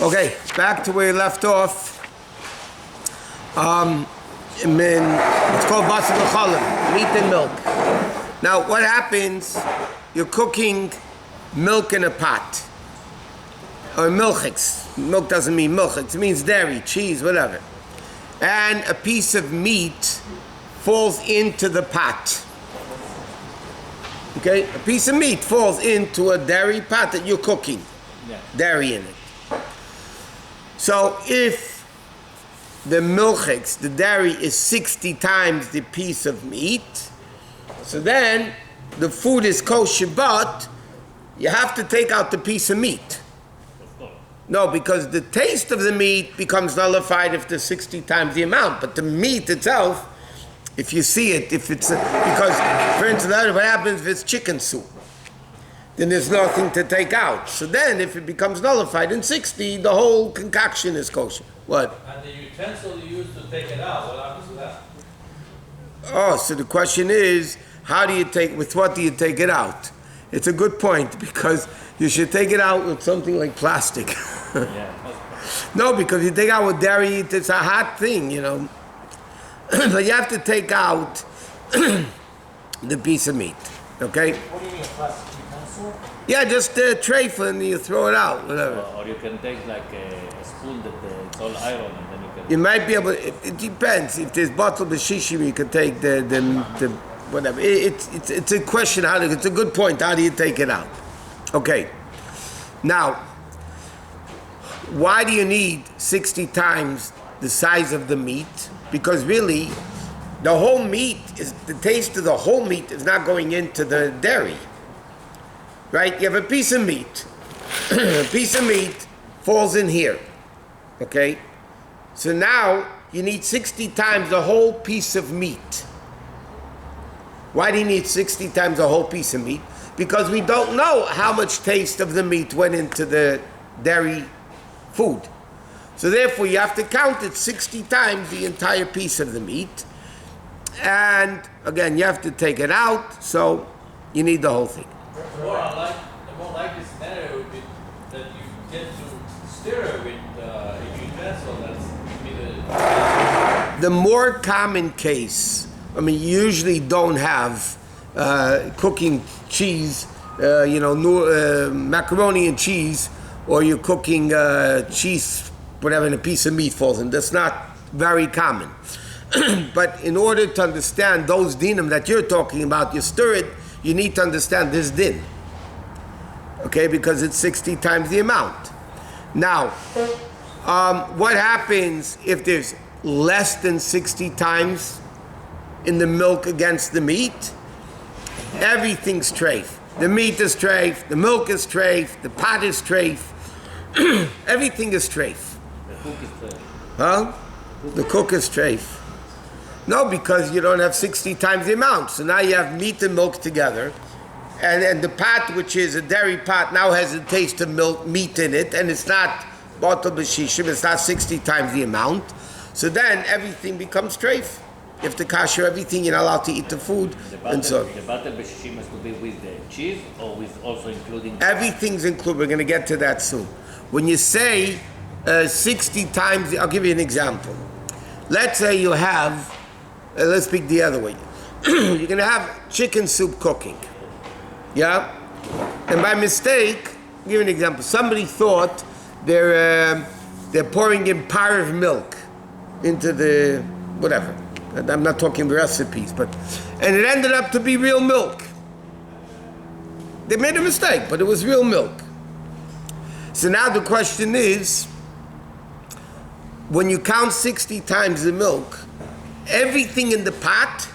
Okay, back to where we left off. It's called basar v'chaleb, meat and milk. Now, what happens? You're cooking milk in a pot, or milchiks. Milk doesn't mean milchiks; it means dairy, cheese, whatever. And a piece of meat falls into the pot. Okay, a piece of meat falls into a dairy pot that you're cooking. Yeah. Dairy in it. So if the milchiks, the dairy, is 60 times the piece of meat, so then the food is kosher, but you have to take out the piece of meat. No, because the taste of the meat becomes nullified if there's 60 times the amount, but the meat itself, if you see it, if it's, because, for instance, what happens if it's chicken soup? Then there's nothing to take out. So then, if it becomes nullified in 60, the whole concoction is kosher. What? And the utensil you use to take it out, what happens to that? Oh, so the question is, with what do you take it out? It's a good point, because you should take it out with something like plastic. Yeah. No, because you take out with dairy, it's a hot thing, you know. But you have to take out the piece of meat, okay? What do you mean, a plastic utensil? Yeah, just a tray for and you throw it out, whatever. Or you can take like a spoon that it's all iron and then you can... You might be able, it depends. If there's bottle b'shishim, you can take the whatever. It's a question, it's a good point. How do you take it out? Okay. Now, why do you need 60 times the size of the meat? Because really, the whole meat the taste of the whole meat is not going into the dairy. Right? You have a piece of meat. A piece of meat falls in here. Okay? So now you need 60 times the whole piece of meat. Why do you need 60 times the whole piece of meat? Because we don't know how much taste of the meat went into the dairy food. So therefore you have to count it 60 times the entire piece of the meat. And again, you have to take it out, so you need the whole thing. The more likely scenario would be that you get to stir it with a utensil that's the more common case, you usually don't have cooking cheese, macaroni and cheese, or you're cooking cheese, whatever, and a piece of meat falls in. That's not very common. But in order to understand those dinim that you're talking about, you stir it, you need to understand this din. Okay, because it's 60 times the amount. Now, what happens if there's less than 60 times in the milk against the meat? Everything's treif. The meat is treif, the milk is treif, the pot is treif. Everything is treif. the cook is treif. Huh? The cook is treif. No, because you don't have 60 times the amount. So now you have meat and milk together. And the pot, which is a dairy pot, now has a taste of meat in it, and it's not bottle b'shishim, it's not 60 times the amount. So then everything becomes treif. You have to kasher everything, you're not allowed to eat the food, and so on. The bottle b'shishim has to be with the cheese, or with also including... Everything's included. We're going to get to that soon. When you say 60 times, I'll give you an example. Let's say you have, let's speak the other way. You're going to have chicken soup cooking. Yeah? And by mistake, I'll give you an example. Somebody thought they're pouring in par of milk into the, whatever. I'm not talking recipes, and it ended up to be real milk. They made a mistake, but it was real milk. So now the question is, when you count 60 times the milk, everything in the pot,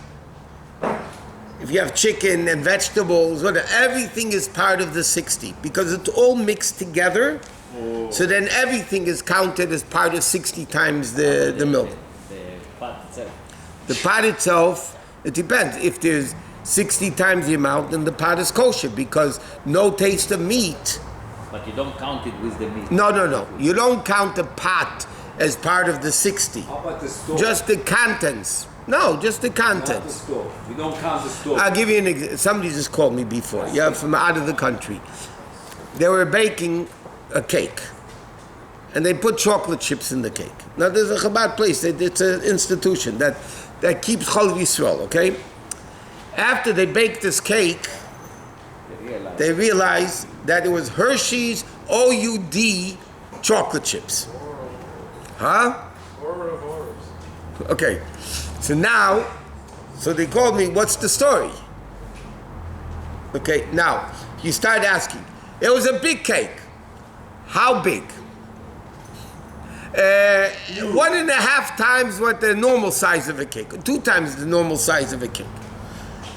if you have chicken and vegetables, whatever, everything is part of the 60 because it's all mixed together. Oh. So then everything is counted as part of 60 times the milk. The pot itself. The pot itself, it depends. If there's 60 times the amount, then the pot is kosher because no taste of meat. But you don't count it with the meat. No. You don't count the pot as part of the 60. How about the stove? Just the contents. No, just the contents. Not the stove. You don't count the stove. I'll give you an example. Somebody just called me before. Yeah, from out of the country. They were baking a cake. and they put chocolate chips in the cake. Now there's a Chabad place, it's an institution that keeps Chol Yisrael, okay? After they baked this cake, they realized that it was Hershey's OUD chocolate chips. Huh? Horror of horrors. Okay, so they called me, what's the story? Okay, now, you start asking. It was a big cake. How big? 1.5 times what the normal size of a cake, or 2 times the normal size of a cake.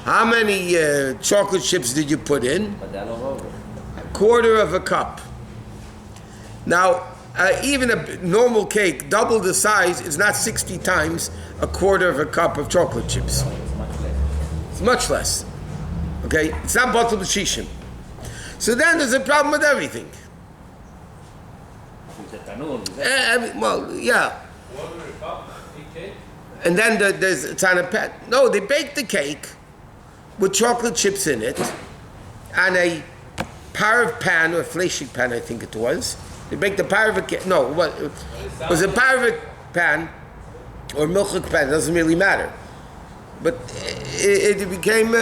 How many chocolate chips did you put in? A quarter of a cup. Now, even a normal cake, double the size, is not 60 times a quarter of a cup of chocolate chips. It's much less. Okay? It's not batel b'shishim. So then there's a problem with everything. Well, yeah. And then it's on a pan. No, they baked the cake with chocolate chips in it on a parav pan, or a halachic pan, I think it was. They baked the parav cake. No, what? It was a parav pan or milchik pan. It doesn't really matter. But it became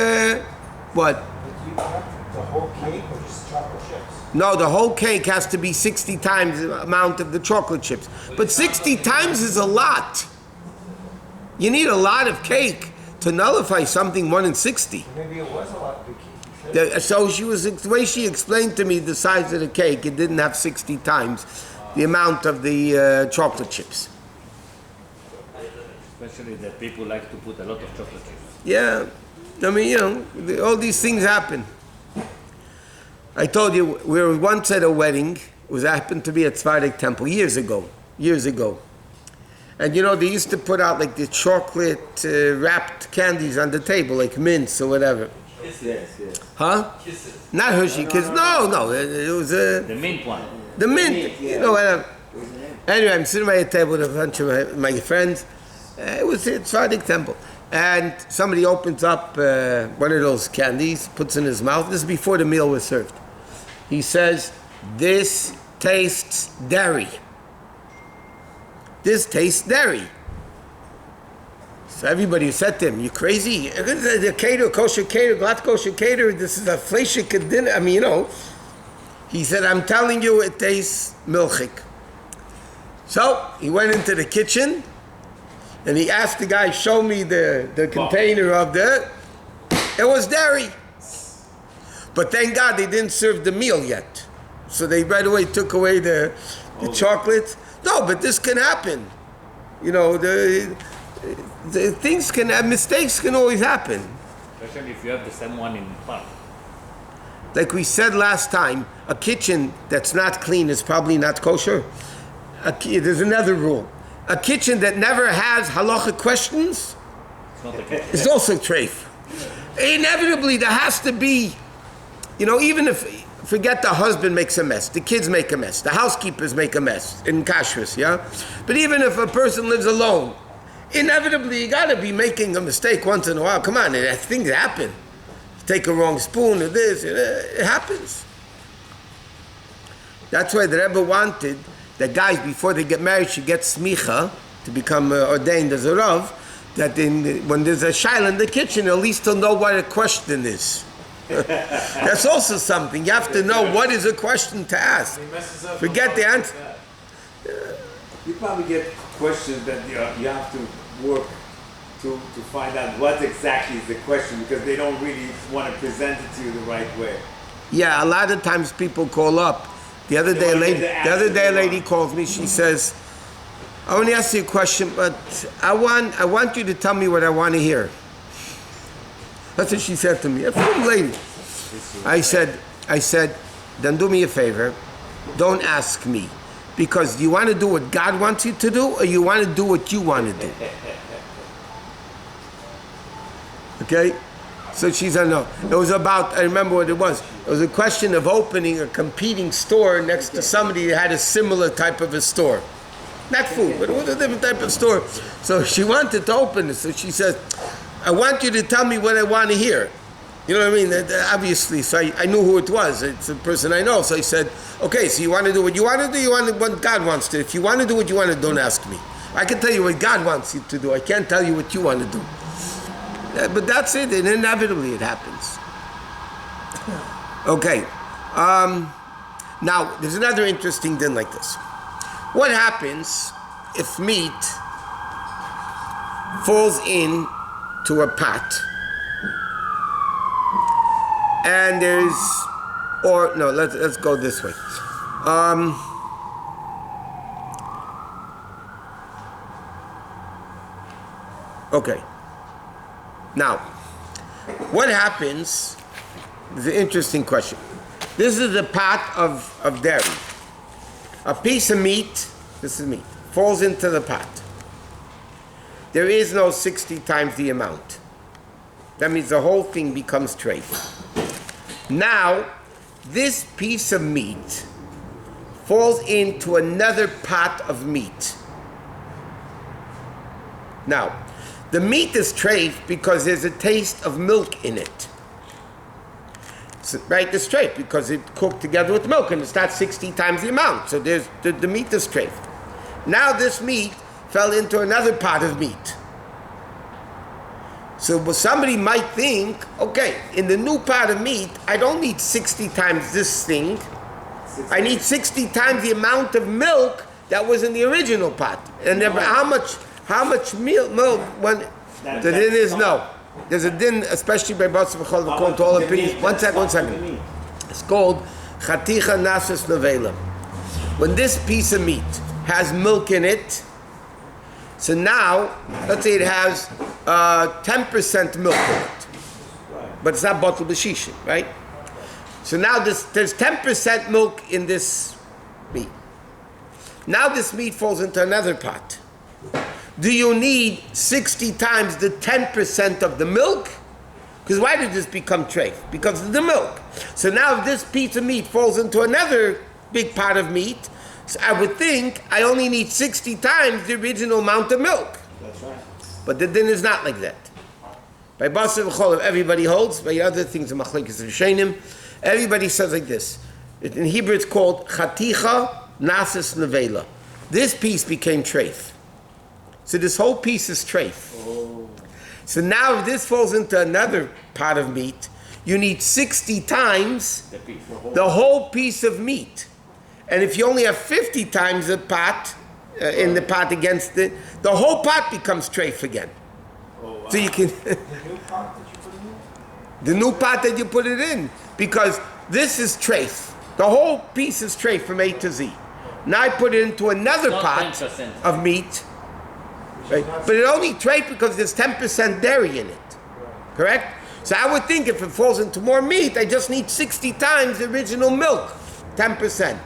what? Did you cut the whole cake or just chocolate chips? No, the whole cake has to be 60 times the amount of the chocolate chips. But 60 times is a lot. You need a lot of cake to nullify something 1 in 60. Maybe it was a lot of cake. So the way she explained to me the size of the cake, it didn't have 60 times the amount of the chocolate chips. Especially that people like to put a lot of chocolate chips. Yeah, I mean, all these things happen. I told you, we were once at a wedding. It happened to be at Tzvardik Temple years ago. And they used to put out like the chocolate wrapped candies on the table, like mints or whatever. Yes. Huh? Kisses. Not Hershey Kiss. No. It was The mint one. the mint. Whatever. Anyway, I'm sitting by a table with a bunch of my friends. It was at Tzvardik Temple. And somebody opens up one of those candies, puts in his mouth. This is before the meal was served. He says, "This tastes dairy. This tastes dairy." So everybody said to him, "You crazy? The caterer, kosher caterer, glatt kosher caterer, this is a halachic dinner." I mean, He said, "I'm telling you, it tastes milchik." So he went into the kitchen and he asked the guy, "Show me the container of the." It was dairy. But thank God they didn't serve the meal yet. So they right away took away the chocolate. No, but this can happen. The things can have, mistakes can always happen. Especially if you have the same one in park. Like we said last time, a kitchen that's not clean is probably not kosher. There's another rule. A kitchen that never has halachic questions It's not a kitchen. is also treif. Inevitably, there has to be, even if, forget the husband makes a mess, the kids make a mess, the housekeepers make a mess in kashrus, yeah? But even if a person lives alone, inevitably you gotta be making a mistake once in a while. Come on, things happen. You take a wrong spoon or this, it happens. That's why the Rebbe wanted that guys, before they get married, should get smicha to become ordained as a rav, that when there's a shaila in the kitchen, at least they'll know what a question is. That's also something. You have to know what is a question to ask. Forget the answer. You probably get questions that you have to work to find out what exactly is the question, because they don't really want to present it to you the right way. Yeah, a lot of times people call up. The other day, a lady calls me. She says, "I want to ask you a question, but I want you to tell me what I want to hear." That's what she said to me. A full lady. I said, "Then do me a favor. Don't ask me, because do you want to do what God wants you to do, or you want to do what you want to do?" Okay. So she said no. It was about, I remember what it was. It was a question of opening a competing store next to somebody that had a similar type of a store. Not food, but it was a different type of store. So she wanted to open it. So she said, "I want you to tell me what I want to hear." You know what I mean? Obviously, so I knew who it was. It's a person I know. So I said, okay, so you want to do what you want to do? You want to do what God wants to do? If you want to do what you want to do, don't ask me. I can tell you what God wants you to do. I can't tell you what you want to do. But that's it, and inevitably it happens. Okay. Now, there's another interesting thing like this. What happens if meat falls into a pot and let's go this way. Okay. Now, what happens is an interesting question. This is a pot of dairy. A piece of meat, this is meat, falls into the pot. There is no 60 times the amount. That means the whole thing becomes treif. Now, this piece of meat falls into another pot of meat. Now, the meat is treif because there's a taste of milk in it. So, right, it's treif because it cooked together with milk and it's not 60 times the amount. So there's the meat is treif. Now this meat fell into another pot of meat. So somebody might think, okay, in the new pot of meat, I don't need 60 times this thing. I need 60 times the amount of milk that was in the original pot. And how much milk when the din is no. There's a din, especially by Bais Din, according to all opinions. One second. It's called chaticha nasis nevela. When this piece of meat has milk in it, so now, let's say it has 10% milk in it, but it's not batel b'shishin, right? So now there's 10% milk in this meat. Now this meat falls into another pot. Do you need 60 times the 10% of the milk? Because why did this become treif? Because of the milk. So now if this piece of meat falls into another big pot of meat, so I would think I only need 60 times the original amount of milk. That's right. But the din is not like that. By Bais Din, everybody holds. By other things, the machlekes of Shainim, everybody says like this. In Hebrew it's called chaticha nasis nevela. This piece became treif. So this whole piece is treif. Oh. So now if this falls into another pot of meat, you need 60 times the whole piece of meat. And if you only have 50 times the pot, in the pot against it, the whole pot becomes treif again. Oh, wow. So you can... The new pot that you put it in. Because this is treif. The whole piece is treif from A to Z. Now I put it into another pot 10%. of meat. Right? But it only treif because there's 10% dairy in it. Correct? So I would think if it falls into more meat, I just need 60 times the original milk. 10%.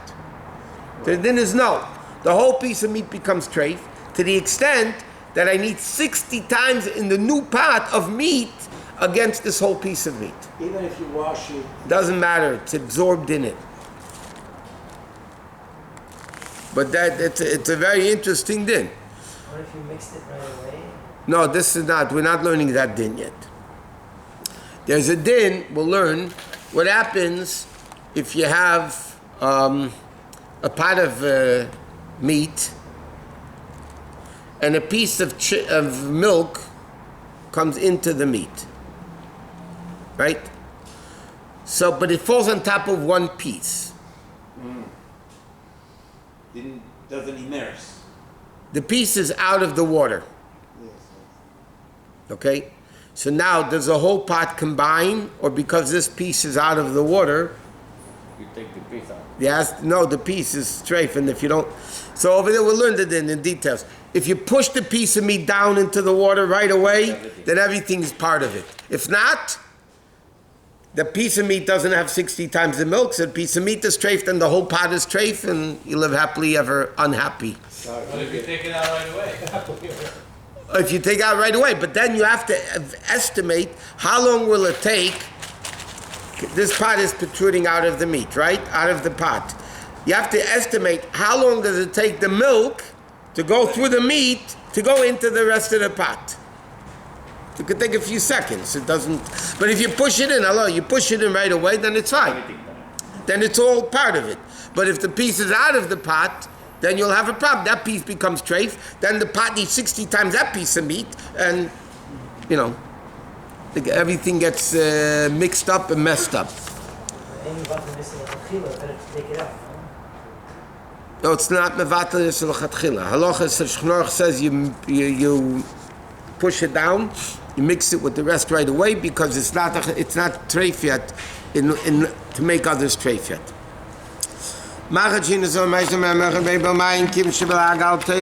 So then is no. The whole piece of meat becomes treif to the extent that I need 60 times in the new pot of meat against this whole piece of meat. Even if you wash it. Doesn't matter. It's absorbed in it. But it's a very interesting din. What if you mixed it right away? No, this is not. We're not learning that din yet. There's a din. We'll learn what happens if you have a pot of meat and a piece of milk comes into the meat, right? So, but it falls on top of one piece. Doesn't immerse. The piece is out of the water. Yes. Okay? So now, does the whole pot combine, or because this piece is out of the water, You take the piece out. yes, no, the piece is treif, and if you don't... So over there, we'll learn that in details. If you push the piece of meat down into the water right away, then everything is part of it. If not, the piece of meat doesn't have 60 times the milk, so the piece of meat is treif, then the whole pot is treif, and you live happily ever unhappy. What if you take it out right away? If you take it out right away, but then you have to estimate how long will it take. This pot is protruding out of the meat, right? Out of the pot. You have to estimate how long does it take the milk to go through the meat to go into the rest of the pot. It could take a few seconds. It doesn't. But if you push it in, you push it in right away, then it's fine. Then it's all part of it. But if the piece is out of the pot, then you'll have a problem. That piece becomes treif. Then the pot needs 60 times that piece of meat, and everything gets mixed up and messed up. Any button missing a chila, better to take it out. No, it's not mevatel yisrael chatchila. Halacha says you push it down, you mix it with the rest right away because it's not treif yet to make others treif yet.